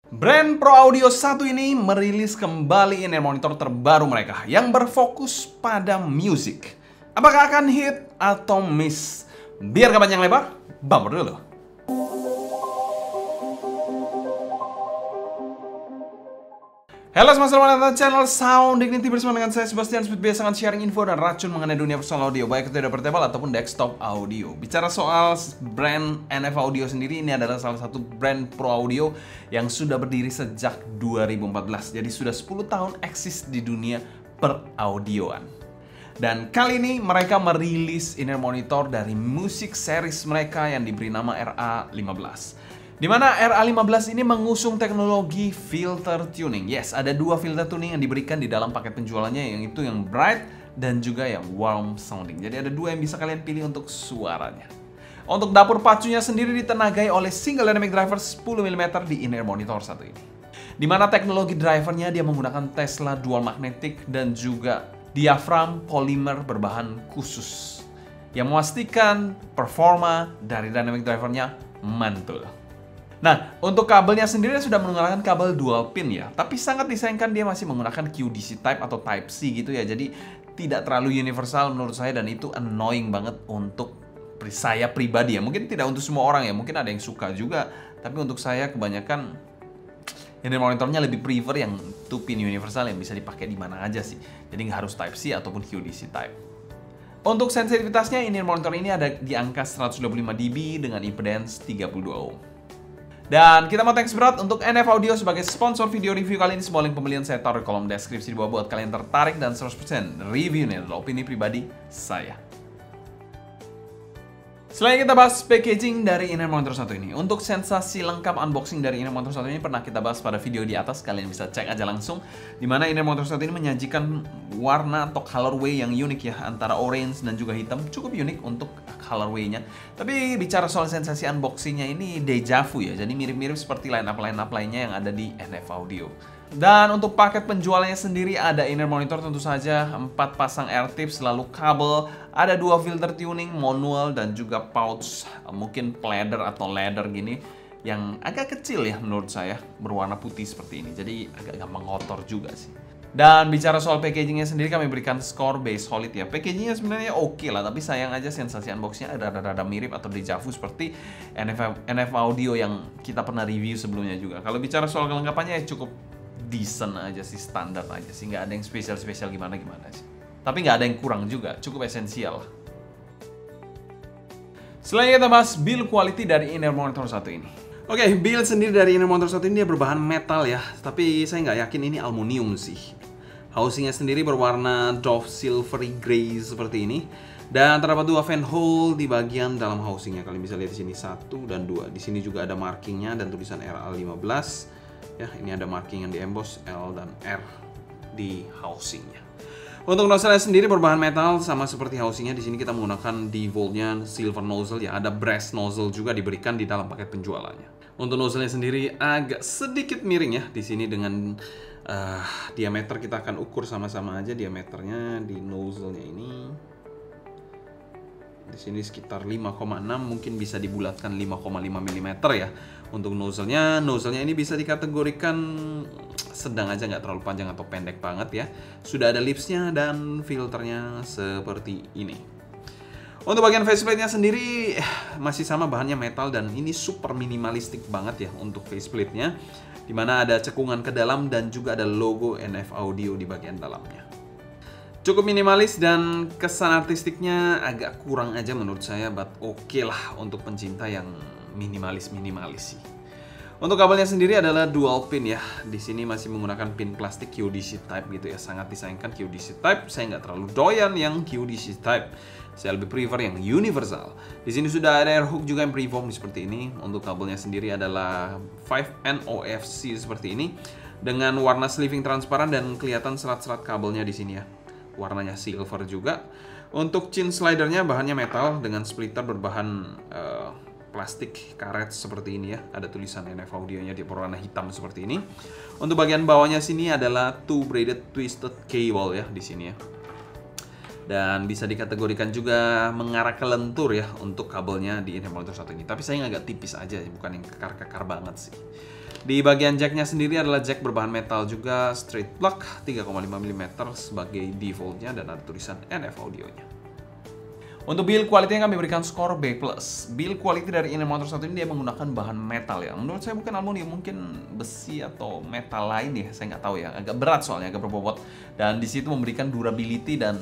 Brand Pro Audio satu ini merilis kembali in-ear monitor terbaru mereka yang berfokus pada musik. Apakah akan hit atau miss? Biar gak panjang lebar, bumper dulu. Halo semua, selamat datang channel Sound Dignity bersama dengan saya Sebastian. Seperti biasa akan sharing info dan racun mengenai dunia personal audio, baik itu dari portable ataupun desktop audio. Bicara soal brand NF Audio sendiri, ini adalah salah satu brand Pro Audio yang sudah berdiri sejak 2014. Jadi sudah 10 tahun eksis di dunia peraudioan. Dan kali ini mereka merilis in-ear monitor dari music series mereka yang diberi nama RA15. Di mana RA15 ini mengusung teknologi filter tuning. Yes, ada dua filter tuning yang diberikan di dalam paket penjualannya, yang itu yang bright dan juga yang warm sounding. Jadi ada dua yang bisa kalian pilih untuk suaranya. Untuk dapur pacunya sendiri ditenagai oleh single dynamic driver 10 mm di in-ear monitor satu ini. Di mana teknologi drivernya dia menggunakan Tesla dual magnetic dan juga diafram polimer berbahan khusus yang memastikan performa dari dynamic drivernya mantul. Nah, untuk kabelnya sendiri sudah menggunakan kabel dual pin ya, tapi sangat disayangkan dia masih menggunakan QDC type atau type C gitu ya. Jadi tidak terlalu universal menurut saya, dan itu annoying banget untuk saya pribadi ya. Mungkin tidak untuk semua orang ya, mungkin ada yang suka juga, tapi untuk saya kebanyakan in-ear monitornya lebih prefer yang 2 pin universal yang bisa dipakai di mana aja sih. Jadi nggak harus type C ataupun QDC type. Untuk sensitivitasnya, in-ear monitor ini ada di angka 125 dB dengan impedance 32 ohm. Dan kita mau thanks berat untuk NF Audio sebagai sponsor video review kali ini. Semua link pembelian saya taruh di kolom deskripsi di bawah buat kalian tertarik, dan 100% review ini adalah opini pribadi saya. Selain kita bahas packaging dari in-ear monitor satu ini, untuk sensasi lengkap unboxing dari in-ear monitor satu ini pernah kita bahas pada video di atas, kalian bisa cek aja langsung. Dimana in-ear monitor satu ini menyajikan warna atau colorway yang unik ya, antara orange dan juga hitam, cukup unik untuk colorway-nya. Tapi bicara soal sensasi unboxingnya ini deja vu ya, jadi mirip-mirip seperti line-up lainnya yang ada di NF Audio. Dan untuk paket penjualannya sendiri ada in-ear monitor tentu saja, 4 pasang air tips, lalu kabel, ada 2 filter tuning, manual, dan juga pouch, mungkin pleather atau leather gini, yang agak kecil ya menurut saya, berwarna putih seperti ini, jadi agak gampang kotor juga sih. Dan bicara soal packagingnya sendiri, kami berikan skor base solid ya. Packagingnya sebenarnya oke lah, tapi sayang aja sensasi unboxingnya ada rada mirip atau deja vu seperti NF Audio yang kita pernah review sebelumnya juga. Kalau bicara soal kelengkapannya ya cukup decent aja sih, standar aja sih, nggak ada yang spesial gimana sih. Tapi nggak ada yang kurang juga, cukup esensial. Selanjutnya kita bahas build quality dari in-ear monitor satu ini. Oke, build sendiri dari in-ear monitor satu ini dia berbahan metal ya, tapi saya nggak yakin ini aluminium sih. Housingnya sendiri berwarna doff silvery grey seperti ini, dan terdapat 2 fan hole di bagian dalam housingnya. Kalian bisa lihat di sini 1 dan 2. Di sini juga ada markingnya dan tulisan RA15. Ya, ini ada marking yang di emboss L dan R di housingnya. Untuk nozzle sendiri berbahan metal sama seperti housingnya. Di sini kita menggunakan devoltnya silver nozzle ya. Ada brass nozzle juga diberikan di dalam paket penjualannya. Untuk nozzle-nya sendiri agak sedikit miring ya. Di sini dengan diameter kita akan ukur sama-sama aja diameternya di nozzle-nya ini. Di sini sekitar 5,6, mungkin bisa dibulatkan 5,5 mm ya. Untuk nozzle-nya ini bisa dikategorikan sedang aja, nggak terlalu panjang atau pendek banget ya. Sudah ada lips-nya dan filternya seperti ini. Untuk bagian faceplate-nya sendiri masih sama, bahannya metal, dan ini super minimalistik banget ya untuk faceplate-nya. Dimana ada cekungan ke dalam dan juga ada logo NF Audio di bagian dalamnya. Cukup minimalis dan kesan artistiknya agak kurang aja menurut saya, but oke lah untuk pencinta yang minimalis sih. Untuk kabelnya sendiri adalah dual pin ya. Di sini masih menggunakan pin plastik QDC type gitu ya. Sangat disayangkan QDC type. Saya nggak terlalu doyan yang QDC type. Saya lebih prefer yang universal. Di sini sudah ada air hook juga yang preform seperti ini. Untuk kabelnya sendiri adalah 5N OFC seperti ini dengan warna sleeving transparan dan kelihatan serat-serat kabelnya di sini ya. Warnanya silver juga. Untuk chin slidernya bahannya metal dengan splitter berbahan plastik karet seperti ini ya. Ada tulisan NF Audio-nya di berwarna hitam seperti ini. Untuk bagian bawahnya sini adalah 2 braided twisted cable ya di sini ya. Dan bisa dikategorikan juga mengarah ke lentur ya untuk kabelnya di in-ear monitor satu ini. Tapi saya agak tipis aja, bukan yang kekar-kekar banget sih. Di bagian jacknya sendiri adalah jack berbahan metal juga, straight plug 3,5 mm sebagai defaultnya dan ada tulisan NF audionya. Untuk build quality-nya kami berikan skor B+. Build quality dari inner motor satu ini dia menggunakan bahan metal ya. Menurut saya bukan aluminium, mungkin besi atau metal lain ya, saya nggak tahu ya. Agak berat soalnya, agak berbobot. Dan di situ memberikan durability dan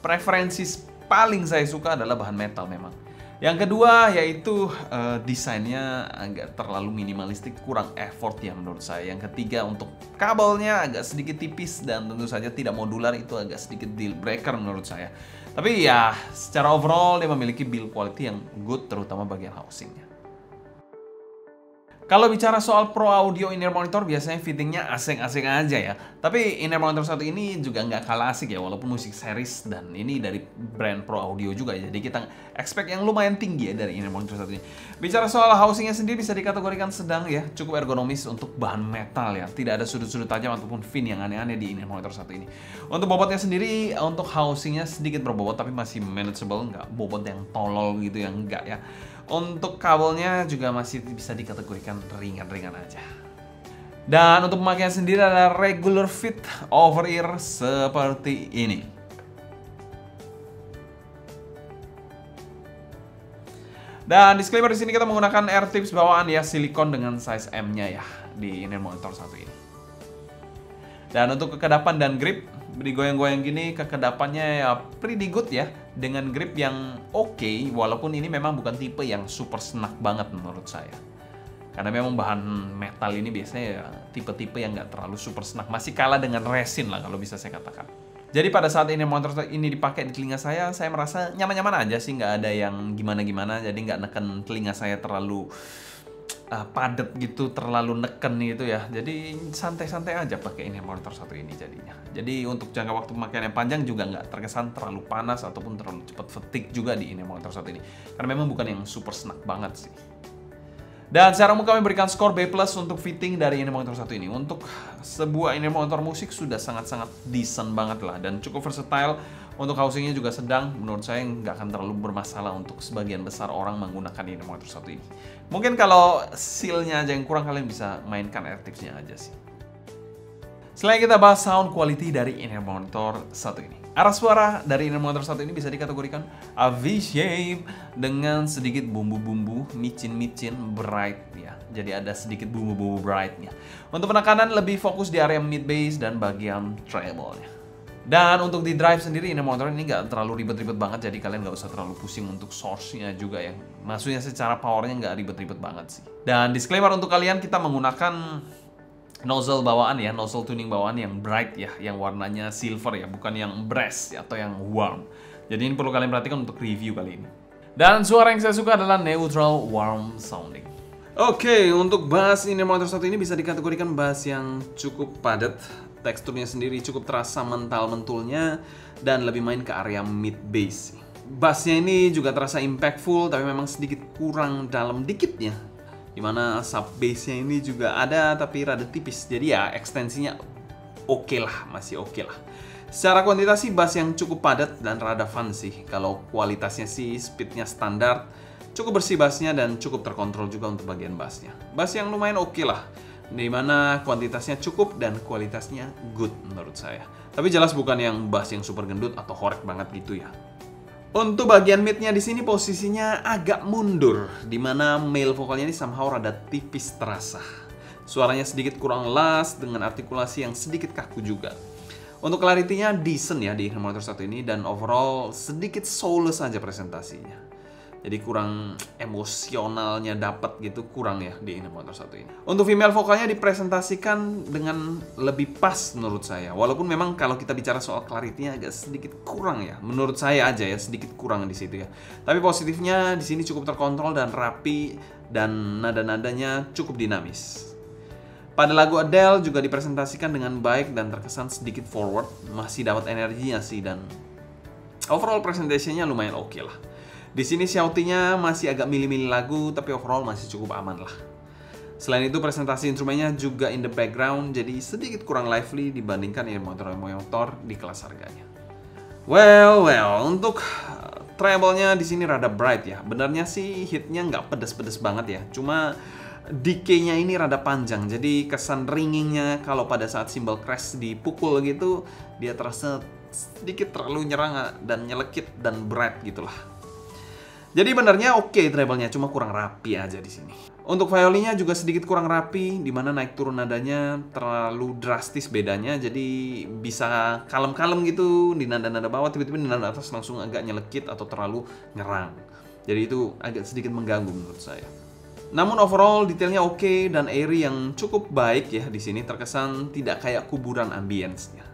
preferensi paling saya suka adalah bahan metal memang. Yang kedua yaitu desainnya agak terlalu minimalistik, kurang effort ya menurut saya. Yang ketiga untuk kabelnya agak sedikit tipis dan tentu saja tidak modular, itu agak sedikit deal breaker menurut saya. Tapi ya secara overall dia memiliki build quality yang good terutama bagian housingnya. Kalau bicara soal Pro Audio in-ear monitor biasanya fittingnya asing-asing aja ya. Tapi in-ear monitor satu ini juga nggak kalah asik ya, walaupun musik series dan ini dari brand Pro Audio juga ya. Jadi kita expect yang lumayan tinggi ya dari in-ear monitor satu ini. Bicara soal housingnya sendiri bisa dikategorikan sedang ya, cukup ergonomis untuk bahan metal ya. Tidak ada sudut-sudut tajam ataupun fin yang aneh-aneh di in-ear monitor satu ini. Untuk bobotnya sendiri, untuk housingnya sedikit berbobot tapi masih manageable, nggak bobot yang tolol gitu yang enggak ya. Untuk kabelnya juga masih bisa dikategorikan ringan-ringan aja. Dan untuk pemakaian sendiri adalah regular fit over ear seperti ini. Dan disclaimer di sini kita menggunakan air tips bawaan ya, silikon dengan size M-nya ya di in-ear monitor satu ini. Dan untuk kekedapan dan grip, digoyang-goyang gini kekedapannya ya pretty good ya, dengan grip yang oke, walaupun ini memang bukan tipe yang super snack banget menurut saya. Karena memang bahan metal ini biasanya ya tipe-tipe yang nggak terlalu super snack, masih kalah dengan resin lah kalau bisa saya katakan. Jadi pada saat ini monitor ini dipakai di telinga saya merasa nyaman-nyaman aja sih, nggak ada yang gimana-gimana, jadi nggak neken telinga saya terlalu padat gitu, terlalu neken gitu ya. Jadi santai-santai aja pakai ini monitor satu ini jadinya. Jadi untuk jangka waktu pemakaian yang panjang juga nggak terkesan terlalu panas ataupun terlalu cepat fatigue juga di ini monitor satu ini. Karena memang bukan yang super snack banget sih. Dan secara umum kami berikan skor B+ untuk fitting dari ini monitor satu ini. Untuk sebuah ini monitor musik sudah sangat-sangat decent banget lah dan cukup versatile. Untuk housingnya juga sedang, menurut saya nggak akan terlalu bermasalah untuk sebagian besar orang menggunakan ini monitor satu ini. Mungkin kalau seal-nya aja yang kurang, kalian bisa mainkan air tips-nya aja sih. Selain kita bahas sound quality dari in-ear monitor satu ini, arah suara dari in-ear monitor satu ini bisa dikategorikan V-shape dengan sedikit bumbu-bumbu micin-micin bright ya. Jadi ada sedikit bumbu-bumbu brightnya. Untuk penekanan lebih fokus di area mid bass dan bagian treble-nya. Dan untuk di drive sendiri in-ear monitor ini nggak terlalu ribet-ribet banget, jadi kalian nggak usah terlalu pusing untuk source-nya juga ya. Maksudnya secara powernya nggak ribet-ribet banget sih. Dan disclaimer untuk kalian, kita menggunakan nozzle bawaan ya, nozzle tuning bawaan yang bright ya, yang warnanya silver ya, bukan yang brass ya, atau yang warm. Jadi ini perlu kalian perhatikan untuk review kali ini. Dan suara yang saya suka adalah neutral warm sounding. Oke, untuk bass in-ear monitor satu ini bisa dikategorikan bass yang cukup padat. Teksturnya sendiri cukup terasa mental-mentulnya dan lebih main ke area mid bass. Bassnya ini juga terasa impactful tapi memang sedikit kurang dalam dikitnya. Dimana sub bassnya ini juga ada tapi rada tipis. Jadi ya ekstensinya oke lah, masih oke lah. Secara kuantitas sih bass yang cukup padat dan rada fun sih. Kalau kualitasnya sih speednya standar, cukup bersih bassnya dan cukup terkontrol juga untuk bagian bassnya. Bass yang lumayan oke lah. Dimana kuantitasnya cukup dan kualitasnya good menurut saya. Tapi jelas bukan yang bass yang super gendut atau horek banget gitu ya. Untuk bagian mid-nya di sini posisinya agak mundur, dimana male vokalnya ini somehow rada tipis terasa. Suaranya sedikit kurang las dengan artikulasi yang sedikit kaku juga. Untuk clarity-nya decent ya di monitor satu ini dan overall sedikit soulless aja presentasinya. Jadi kurang emosionalnya dapat gitu, kurang ya di monitor satu ini. Untuk female vokalnya dipresentasikan dengan lebih pas menurut saya. Walaupun memang kalau kita bicara soal clarity-nya agak sedikit kurang ya. Menurut saya aja ya, sedikit kurang di situ ya. Tapi positifnya di sini cukup terkontrol dan rapi dan nada-nadanya cukup dinamis. Pada lagu Adele juga dipresentasikan dengan baik dan terkesan sedikit forward, masih dapat energinya sih dan overall presentasinya lumayan oke lah. Di sini shouting-nya masih agak milih-milih lagu, tapi overall masih cukup aman lah. Selain itu presentasi instrumennya juga in the background, jadi sedikit kurang lively dibandingkan in motor di kelas harganya. Well, untuk treble-nya di sini rada bright ya. Benarnya sih hitnya nggak pedes-pedes banget ya. Cuma decay-nya ini rada panjang, jadi kesan ringingnya kalau pada saat cymbal crash dipukul gitu, dia terasa sedikit terlalu nyerang dan nyelekit dan berat gitulah. Jadi benernya oke treble-nya, cuma kurang rapi aja di sini. Untuk violinnya juga sedikit kurang rapi, dimana naik turun nadanya terlalu drastis bedanya, jadi bisa kalem-kalem gitu di nada-nada bawah, tiba-tiba di nada atas langsung agak nyelekit atau terlalu nyerang. Jadi itu agak sedikit mengganggu menurut saya. Namun overall detailnya oke dan airy yang cukup baik ya di sini, terkesan tidak kayak kuburan ambience-nya.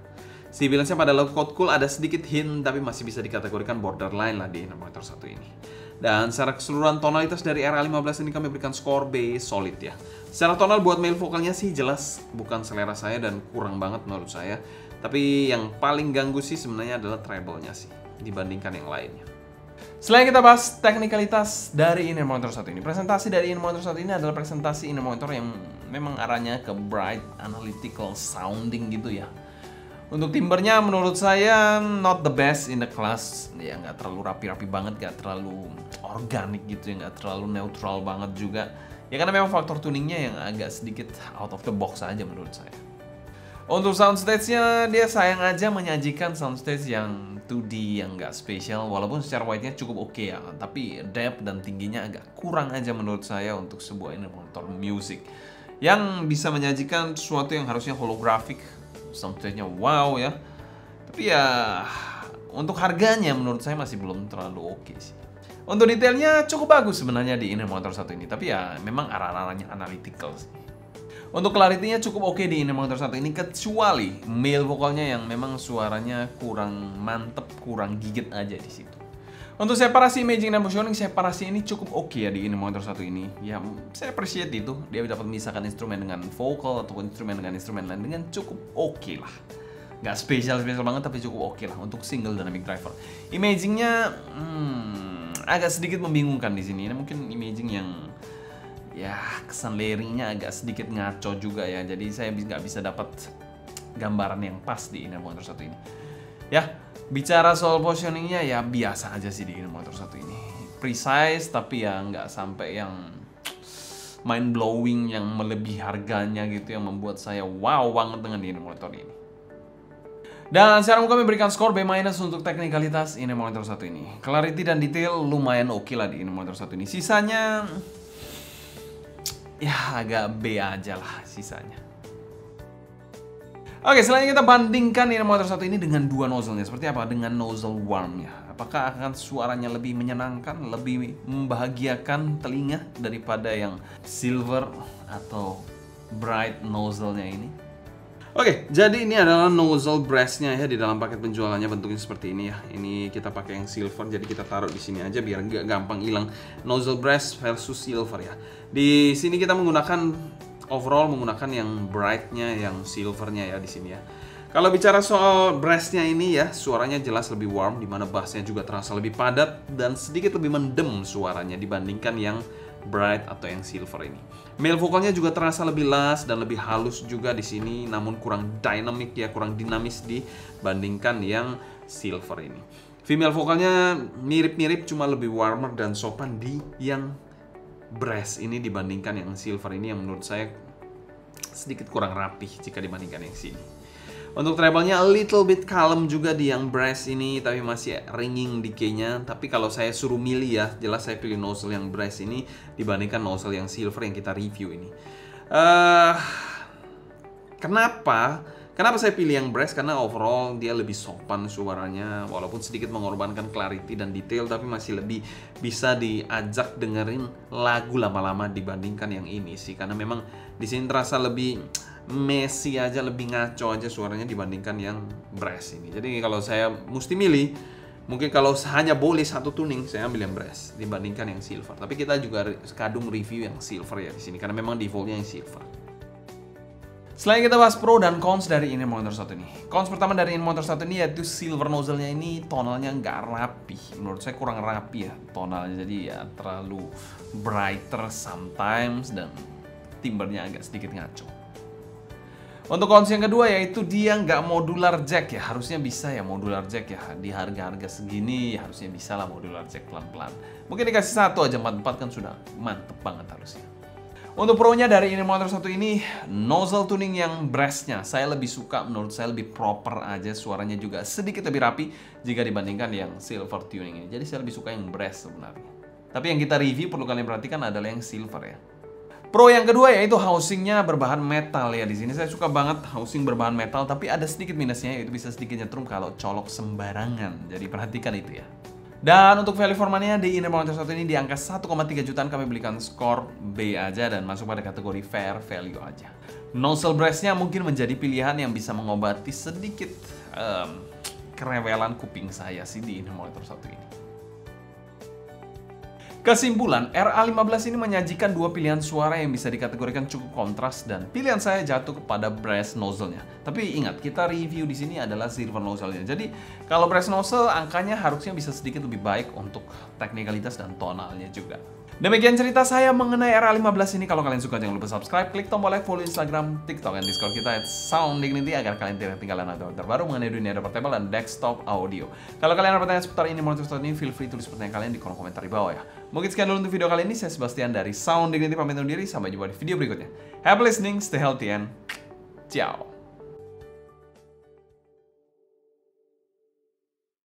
Si balance-nya pada low chord cool ada sedikit hint, tapi masih bisa dikategorikan borderline lah di Inner Monitor 1 ini. Dan secara keseluruhan tonalitas dari RA15 ini kami berikan skor B solid ya. Secara tonal buat male vokalnya sih jelas bukan selera saya dan kurang banget menurut saya. Tapi yang paling ganggu sih sebenarnya adalah treble-nya sih dibandingkan yang lainnya. Selain kita bahas teknikalitas dari Inner Monitor 1 ini, presentasi dari Inner Monitor 1 ini adalah presentasi Inner Monitor yang memang arahnya ke bright, analytical sounding gitu ya. Untuk timbernya menurut saya not the best in the class, ya nggak terlalu rapi-rapi banget, nggak terlalu organik gitu ya, nggak terlalu neutral banget juga. Ya karena memang faktor tuningnya yang agak sedikit out of the box aja menurut saya. Untuk soundstage-nya dia sayang aja menyajikan soundstage yang 2D yang nggak spesial, walaupun secara white-nya cukup oke ya, tapi depth dan tingginya agak kurang aja menurut saya untuk sebuah Inner Monitor music yang bisa menyajikan sesuatu yang harusnya holographic. Soundstage-nya wow ya, tapi ya untuk harganya menurut saya masih belum terlalu oke sih. Untuk detailnya cukup bagus sebenarnya di Inner Monitor 1 ini, tapi ya memang arah-arahnya analytical sih. Untuk clarity-nya cukup oke di Inner Monitor 1 ini, kecuali male vokalnya yang memang suaranya kurang mantep, kurang gigit aja di situ. Untuk separasi imaging dan positioning, separasi ini cukup oke ya di Inner Monitor 1 ini. Ya, saya appreciate itu. Dia dapat memisahkan instrumen dengan vokal ataupun instrumen dengan instrumen lain dengan cukup oke lah. Nggak spesial banget, tapi cukup oke lah untuk single dynamic driver. Imagingnya agak sedikit membingungkan di sini. Ini mungkin imaging yang ya kesan layering-nya agak sedikit ngaco juga ya. Jadi saya nggak bisa dapat gambaran yang pas di Inner Monitor 1 ini. Ya, bicara soal positioningnya ya biasa aja sih di Inner Monitor 1 ini. Precise tapi ya nggak sampai yang mind blowing yang melebihi harganya gitu yang membuat saya wow banget dengan di Inner Monitor ini. Dan sekarang kami berikan skor B- untuk teknikalitas Inner Monitor 1 ini. Clarity dan detail lumayan oke lah di Inner Monitor 1 ini. Sisanya ya agak B aja lah sisanya. Oke, selanjutnya kita bandingkan Inner Monitor 1 ini dengan dua nozzle-nya. Seperti apa? Dengan nozzle warm-nya. Apakah akan suaranya lebih menyenangkan, lebih membahagiakan telinga daripada yang silver atau bright nozzle-nya ini? Oke, jadi ini adalah nozzle brass-nya ya di dalam paket penjualannya, bentuknya seperti ini ya. Ini kita pakai yang silver, jadi kita taruh di sini aja biar nggak gampang hilang. Nozzle brass versus silver ya. Di sini kita menggunakan overall menggunakan yang bright-nya, yang silver-nya ya di sini ya. Kalau bicara soal brass-nya ini ya, suaranya jelas lebih warm, dimana bass-nya juga terasa lebih padat dan sedikit lebih mendem suaranya dibandingkan yang bright atau yang silver ini. Male vokalnya juga terasa lebih lush dan lebih halus juga di sini, namun kurang dynamic ya, kurang dinamis dibandingkan yang silver ini. Female vokalnya mirip-mirip, cuma lebih warmer dan sopan di yang brass ini dibandingkan yang silver ini, yang menurut saya sedikit kurang rapih jika dibandingkan yang sini. Untuk treble-nya a little bit kalem juga di yang brass ini, tapi masih ringing decay-nya. Tapi kalau saya suruh milih ya, jelas saya pilih nozzle yang brass ini dibandingkan nozzle yang silver yang kita review ini. Kenapa saya pilih yang brass? Karena overall dia lebih sopan suaranya, walaupun sedikit mengorbankan clarity dan detail, tapi masih lebih bisa diajak dengerin lagu lama-lama dibandingkan yang ini sih. Karena memang di sini terasa lebih messy aja, lebih ngaco aja suaranya dibandingkan yang brass ini. Jadi kalau saya mesti milih, mungkin kalau hanya boleh satu tuning, saya ambil yang brass dibandingkan yang silver. Tapi kita juga kadung review yang silver ya di sini, karena memang defaultnya yang silver. Selain kita bahas pro dan cons dari Inner Monitor 1 ini. Cons pertama dari Inner Monitor 1 ini yaitu silver nozzle-nya ini tonalnya nggak rapi. Menurut saya kurang rapi ya tonalnya, jadi ya terlalu brighter sometimes dan timbernya agak sedikit ngaco. Untuk cons yang kedua yaitu dia nggak modular jack ya. Harusnya bisa ya modular jack ya. Di harga-harga segini ya harusnya bisa lah modular jack pelan-pelan. Mungkin dikasih satu aja, 44 kan sudah mantep banget harusnya. Untuk pro-nya dari ini monitor satu ini, nozzle tuning yang brass-nya saya lebih suka, menurut saya lebih proper aja, suaranya juga sedikit lebih rapi jika dibandingkan yang silver tuning ini. Jadi saya lebih suka yang brass sebenarnya. Tapi yang kita review perlu kalian perhatikan adalah yang silver ya. Pro yang kedua yaitu housingnya berbahan metal ya. Di sini saya suka banget housing berbahan metal, tapi ada sedikit minusnya yaitu bisa sedikit nyetrum kalau colok sembarangan. Jadi perhatikan itu ya. Dan untuk value for money-nya di Inner Monitor 1 ini di angka 1,3 jutaan kami belikan skor B aja dan masuk pada kategori fair value aja. Nozzle brass-nya mungkin menjadi pilihan yang bisa mengobati sedikit kerewelan kuping saya sih di Inner Monitor 1 ini. Kesimpulan, RA15 ini menyajikan dua pilihan suara yang bisa dikategorikan cukup kontras dan pilihan saya jatuh kepada brass nozzle-nya. Tapi ingat, kita review di sini adalah silver nozzle-nya. Jadi, kalau brass nozzle angkanya harusnya bisa sedikit lebih baik untuk teknikalitas dan tonalnya juga. Demikian cerita saya mengenai RA15 ini. Kalau kalian suka jangan lupa subscribe, klik tombol like, follow Instagram, TikTok, dan Discord kita @sounddignity agar kalian tidak ketinggalan update terbaru mengenai dunia portable dan desktop audio. Kalau kalian ada pertanyaan seputar ini monitor ini, feel free tulis pertanyaan kalian di kolom komentar di bawah ya. Mungkin sekian dulu untuk video kali ini. Saya Sebastian dari Sound Dignity pamit undur diri. Sampai jumpa di video berikutnya. Happy listening, stay healthy, and ciao.